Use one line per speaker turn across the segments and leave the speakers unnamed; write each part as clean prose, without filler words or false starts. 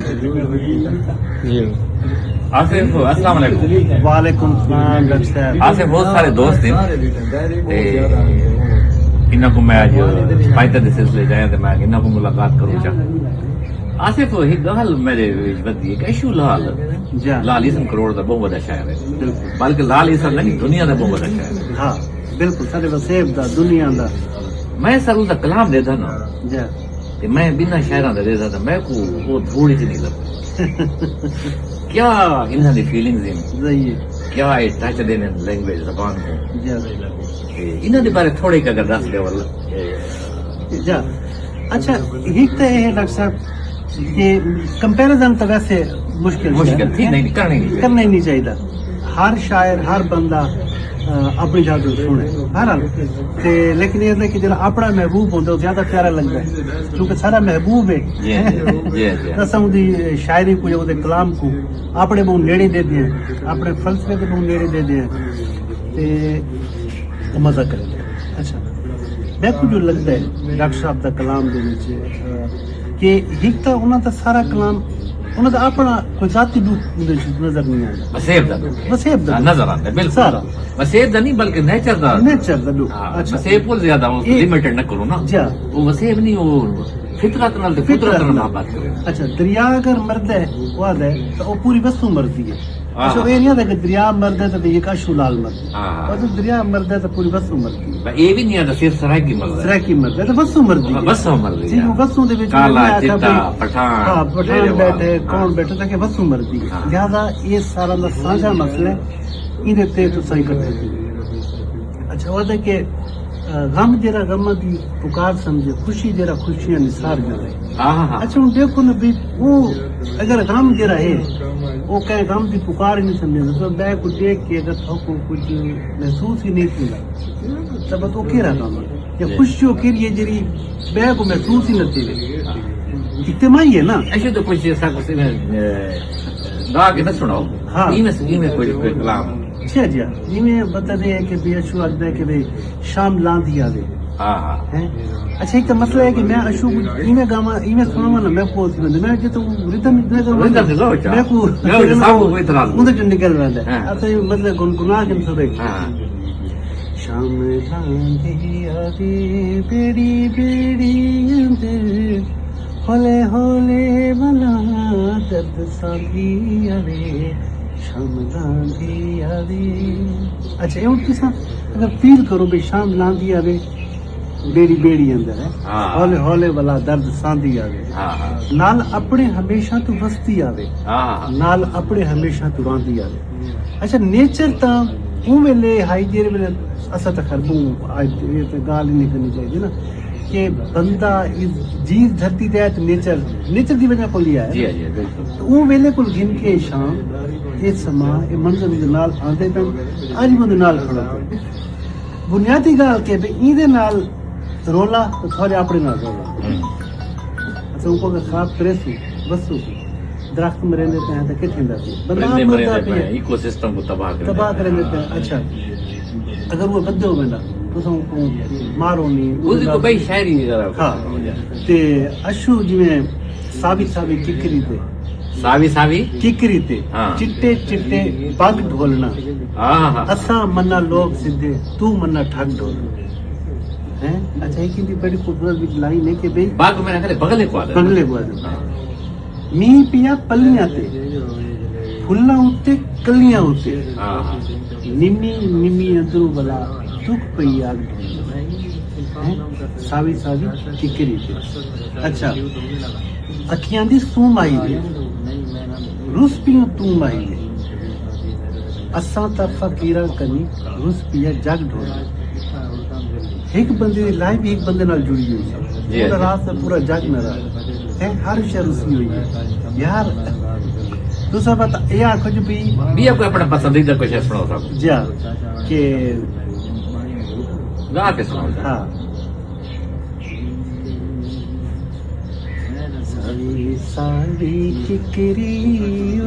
जी
आसिफ अस्सलाम वालेकुम।
वालेकुम सलाम डॉक्टर साहब।
आसिफ बहुत सारे दोस्त हैं ते इन्हां को मैं अज फायदे दे सिलसिले जाया ते मैं इन्हां को मुलाकात करूं चा। आसिफ एक गल मेरे विच बदी है कि अशू लाल लाल इसम करोड़ दा बहुत बड़ा शायर है, बल्कि लाल इसम नहीं दुनिया दा बहुत बड़ा शायर है।
हाँ बिल्कुल सारे वसेब दा दुनिया दा
मैं सर उसदा कलाम देदा ना
जी
ते मैं बिना शायरां दा देदा ते मैं को वो थोड़ी सी नहीं लगती। क्या इन्हां दी फीलिंग्स हैं,
सही है
क्या ये टच देने लैंग्वेज जबान को,
जी
इन्हां दे बारे थोड़े का अगर दस दे वल्ला।
जी अच्छा एक तो ये डॉक्टर साहब ये कंपैरिजन तो वैसे मुश्किल
थी नहीं करनी नहीं
करना ही नहीं चाहिए। हर शायर हर बंदा अपनी जादू सुने हर हाल ते लेकिन ये है कि जो अपना महबूब होता है ज्यादा प्यारा लगता है क्योंकि सारा महबूब है रसम दी शायरी को या कलाम को अपने बहुत नेड़े दे दिए अपने फलसफे के बहुत नेड़े दे दिए ते मजा करेंगे। अच्छा मैं को जो लगता है डॉक्टर साहब का कलाम दे कि एक तो उन्होंने तो सारा कलाम उन्होंने तो अपना कोई जाती रूप नजर नहीं आता वसेब दा
नजर आता बिल्कुल
सारा
वसेब दा नहीं बल्कि नेचर दा लुक। अच्छा वसेब को ज्यादा लिमिटेड न करो ना वो वसेब नहीं वो फितरत नाल ते फितरत नाल मोहब्बत करे।
अच्छा दरिया अगर मरद है वाद है तो वो पूरी वस्तु मरती है। अच्छा ये नहीं है कि दरिया मरद है तो ये का शुलाल मरद और तो दरिया मरद है तो पूरी वस्तु मरती है।
ये भी नहीं आता सिर्फ सराकी मरद है,
सराकी मरद है तो वस्तु मरती है,
वस्तु मरदी
जी वो वस्तु दे विच
काला चिट्टा पठान
हां पठान बैठे कौन बैठे ताकि वस्तु मरती है। ज्यादा ये सारा दा साझा मसला इदे ते तो सही करते। अच्छा वो है कि गम जरा गम दी पुकार समझे खुशी जरा खुशियां निसार जाए। अच्छा हूँ देखो ना भी वो अगर गम जरा है वो कहे गम की पुकार ही नहीं समझे तो मैं को देख के अगर थको कुछ महसूस ही नहीं किया तब तो केरा काम या खुशियों के लिए जरी मैं को महसूस ही नहीं थी इत्तेमाई है ना
ऐसे तो कुछ ऐसा कुछ गा के ना सुनाओ। हाँ इनमें कोई कलाम
अच्छा जी इनमें बता दे कि भी अशु लगता है कि भाई शाम लांदी आवे। हैं अच्छा एक तो मसला है कि मैं अशु इनमें गामा इनमें सुनावा ना मैं को मैं जो तो रिदम मैं को उधर जो निकल रहा है अच्छा मतलब गुनगुना के सुबह शाम लांदी आवे बेड़ी बेड़ी अंदर होले होले वाला दर्द सांगी आवे शाम लांदी आवे। अच्छा ये किसा अगर फील करो भाई शाम लांदी आवे बेड़ी बेड़ी अंदर है हौले हौले वाला दर्द सांदी आवे नाल अपने हमेशा तो वस्ती आवे नाल अपने हमेशा तो रांदी आवे। अच्छा नेचर ता ऊ वेले हाई जेरे वेले असा त खरबू आज ये तो गाल ही नहीं करनी चाहिए ना कि बंदा जीव धरती दे तो नेचर दी वजह को लिया है तो वो वेले को गिन के शाम ये समा ये मंजर दे नाल आंदे पे आज मंद नाल खड़ा बुनियादी गाल के बे इदे नाल रोला तो थोड़े अपने नाल रोला। अच्छा उनको का खाब प्रेसू वस्तु दरख्त में रहने पे हैं तो किथे ना बंदा मरदा पे
इकोसिस्टम को तबाह
कर देते हैं। अच्छा अगर वो बद्दे हो ना तो मारो नहीं
उसी को भाई शायरी
हाँ ते अशु जिवें सावी सावी किकरी ते
सावी सावी
किकरी ते चिट्टे चिट्टे पग ढोलना असा मन्ना लोग सिद्धे तू मन्ना ठग ढोलना है। अच्छा एक की बड़ी खूबसूरत लाइन है कि भाई
बाग में रखे बगले को
मी पिया पल्लियां ते फुल्ला उत्ते कलियां उत्ते निमी निमी अंदरू बला दुख पई आग सावी सावी किकरी ते। अच्छा अखियां दी सूम आई दे रुस पियो तू आई दे असा ता फकीरा कनी रुस पिया जग ढोला। एक बंदे दी लाइफ एक बंदे नाल जुड़ी हुई है पूरा रात से पूरा जग न रहा है हर शय रुसी हुई है यार दूसरा बात ये आखो जो भी
आपको अपना पसंदीदा कुछ सुनाओ साहब
जा के
गा के सुनाओ।
हाँ सावी सावी किकरी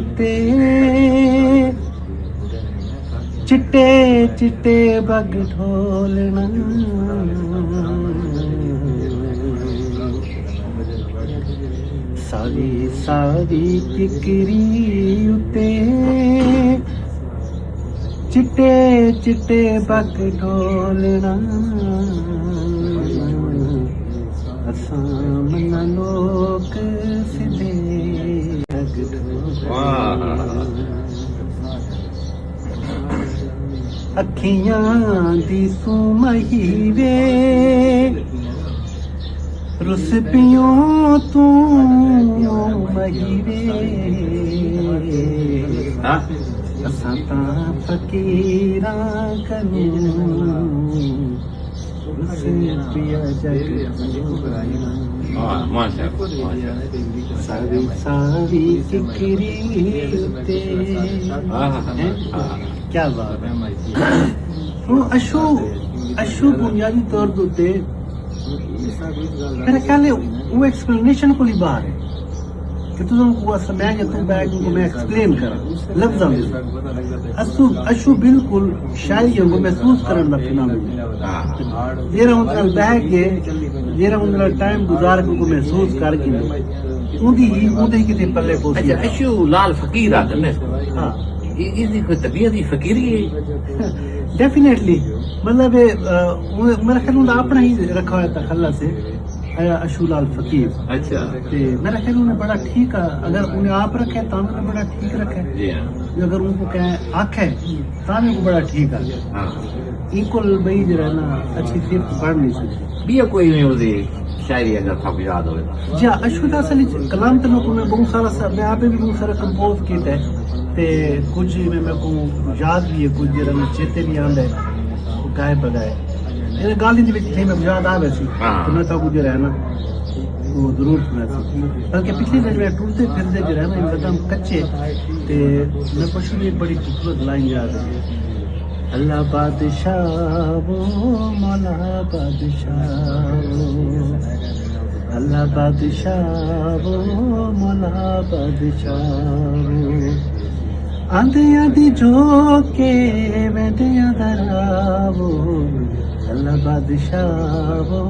उते चिट्टे चिट्टे बग ढोलना सावी सावी किकरी उते चिट्टे चिट्टे बक ढोलना असां मना लोक सिधे अग ढोलना अखियां दी सुमही वे रुस पियों तू मही वे असां तां फकीरां करूं रुस पिया जग सावी सावी किकरी उते क्या बात है वो अशु बुनियादी तौर पे मेरे ख्याल है वो एक्सप्लेनेशन को बाहर है कि तुमको समय कि तुम बैग को मैं एक्सप्लेन करा लफ्ज़ में अशु बिल्कुल शायरी को महसूस करने का फिनोमेना जेरा उनका बैग के जेरा उनका टाइम गुजार को महसूस करके उदी किसी पल्ले पहुंची
अशु लाल फकीर आते हैं
हां
इसकी कोई तबीयत ही फकीरी है
डेफिनेटली मतलब मेरा ख्याल उन्हें अपना ही रखा हुआ था खल्ला से अशूलाल फकीर
अच्छा
मेरा ख्याल उन्हें बड़ा ठीक है अगर उन्हें आप रखे तो उन्हें बड़ा ठीक रखे अगर उनको कहें आखे तो उनको बड़ा ठीक है इक्वल भाई जो है ना अच्छी सिर्फ पढ़ नहीं सकती
भी कोई नहीं होती शायरी अगर था याद होगा
जी अशुदा असल कलाम तो मैं बहुत सारा मैं आप भी बहुत सारा कंपोज किया है ते कुछ में मेरे को याद भी है कुछ जरा चेते भी आंदा है गाए बगाए ये गाली दी विच मैं याद आ वैसी तो मैं तो कुछ रहना वो जरूर सुना सी बल्कि पिछली दिन मैं टूटते फिरते जो रहना एकदम कच्चे ते मैं पशु भी एक बड़ी खूबसूरत लाइन याद है अल्लाह बादशाह वो मौला बादशाह अल्लाह बादशाह वो मौला बादशाह आंधिया दी झोंके वैदिया दरावो अल्लाह बादशाह वो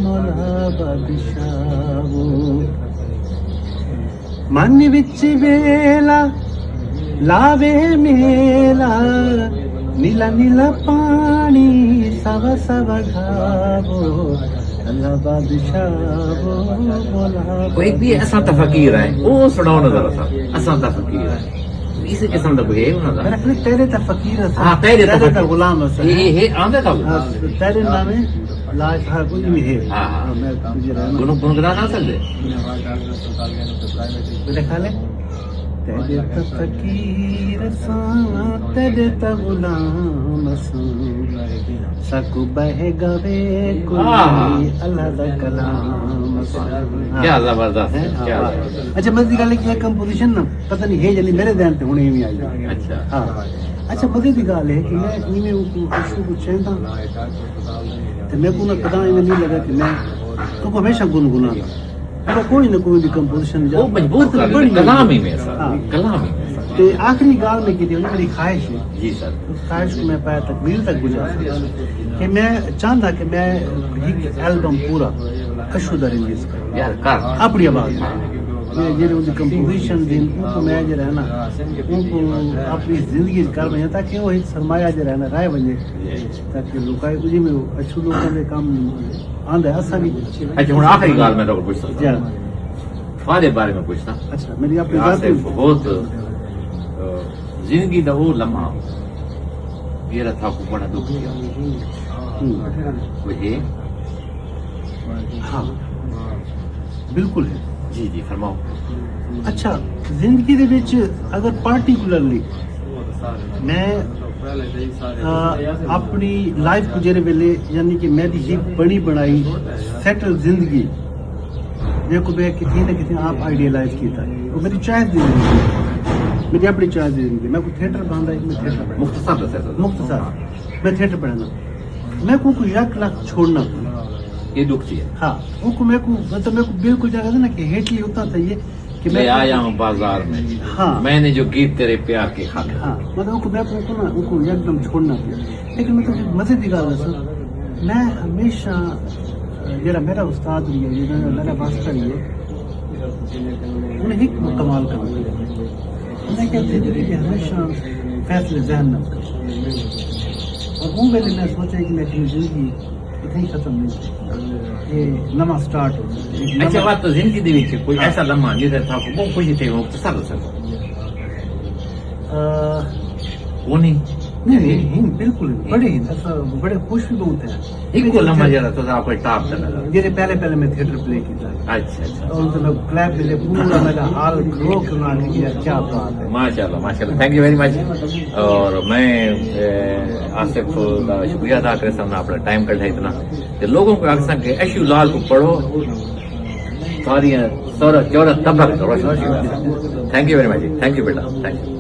मौला बादशाह वो मन विच वेला लावे मेला नीला नीला पानी सवा सवा घावो अल्लाह बादशाह वो मौला
कोई भी असा तो फकीर है वो सुनाओ ना जरा असा तो फकीर है इसी किस्म का कोई है उन्होंने
मेरा ख्याल तेरे ता फकीर है
हां तेरे ता
गुलाम है
ये आंदा का
तेरे नाम है लाज था कुछ भी है
हां
मैं तुझे रहना
गुनगुना ना सकते
मेरा ख्याल है तेरे ता फकीर सा तेरे ता गुलाम सा सकु बह गवे कोई अल्लाह दा कलाम सा
क्या जबरदस्त है क्या
अच्छा मज़े गल की कंपोजिशन ना पता नहीं है यानी मेरे ध्यान पे हुणे भी आई
अच्छा
हां अच्छा मज़े दी गल है कि मैं इनमें उनको अशु को चाहता तो मैं को ना कदा इन्हें नहीं लगा कि मैं तो हमेशा गुनगुना मेरा कोई ना कोई भी कंपोजिशन
वो मजबूर कर कलाम ही में कलाम ही
ते आखिरी गाल में की थी मेरी ख्वाहिश है
जी सर
उस ख्वाहिश को मैं पाया तकमील तक गुजार कि मैं चाहता कि मैं एक एल्बम पूरा अशु दा रिलीज करूं
यार कर
अपनी आवाज में जेरे उनकी कंपोजिशन दिन उनको मैं जो है ना उनको अपनी जिंदगी कर बने ताकि वो एक सरमाया जो है ना राय बने ताकि लोकाई उजी में अशु लोगों के काम आंदा असा भी
अच्छा हुन आखिरी गाल में तो पूछता
जी
तुम्हारे बारे में पूछता
अच्छा मेरी अपनी
बात बहुत जिंदगी दा वो लम्हा ये था को बड़ा दुख किया वो है
हाँ बिल्कुल है
जी जी फरमाओ
अच्छा जिंदगी दे विच अगर पार्टिकुलरली मैं अपनी लाइफ गुजरे वेले यानी कि मेरी एक बड़ी बनाई सेटल जिंदगी देखो मैं किसी न किसी आप आइडियलाइज किया वो मेरी चॉइस जिंदगी मेरी अपनी चॉइस जिंदगी मैं कोई थिएटर बंदा मैं थिएटर मुख्तसर मैं थिएटर पढ़ना मैं को यक लाख छोड़ना
ये दुख चाहिए
हाँ उनको मेरे को मतलब मेरे को बिल्कुल जगह ना कि हेटली होता था ये कि
मैं आया हूँ बाजार में
हाँ
मैंने जो गीत तेरे प्यार के खाते
हाँ मतलब उनको मैं उनको ना उनको एकदम छोड़ना था लेकिन मतलब मजे की गल है मैं हमेशा जरा मेरा उस्ताद भी है मेरा मास्टर ही है उन्हें एक कमाल का उन्हें कहते थे कि हमेशा फैसले जहन न करो। और वो वेले मैं सोचा कि मैं अपनी जिंदगी इतनी खत्म नहीं, ये नमा स्टार्ट हो।
अच्छा बात तो जिंदगी दे विच कोई ऐसा लम्हा जिहदे था को बहुत खुशी थे मुख्तसर सको वो
नहीं बिल्कुल बड़े खुश भी बहुत है।
एक लम्हा जरा तो आप कोई टॉप चला
मेरे पहले मैं थिएटर प्ले किया।
अच्छा
और तो मैं क्लैप मिले पूरा मेरा हाल रो सुना दिया। क्या बात है,
माशाल्लाह थैंक यू वेरी मच। और मैं आसिफ का शुक्रिया अदा करे सामने अपना टाइम कढ़ा इतना ते लोगों को अक्सर के ऐशू लाल को पढ़ो सारी 14 तबक रोशन। Thank you very much, thank you बेटा, थैंक यू।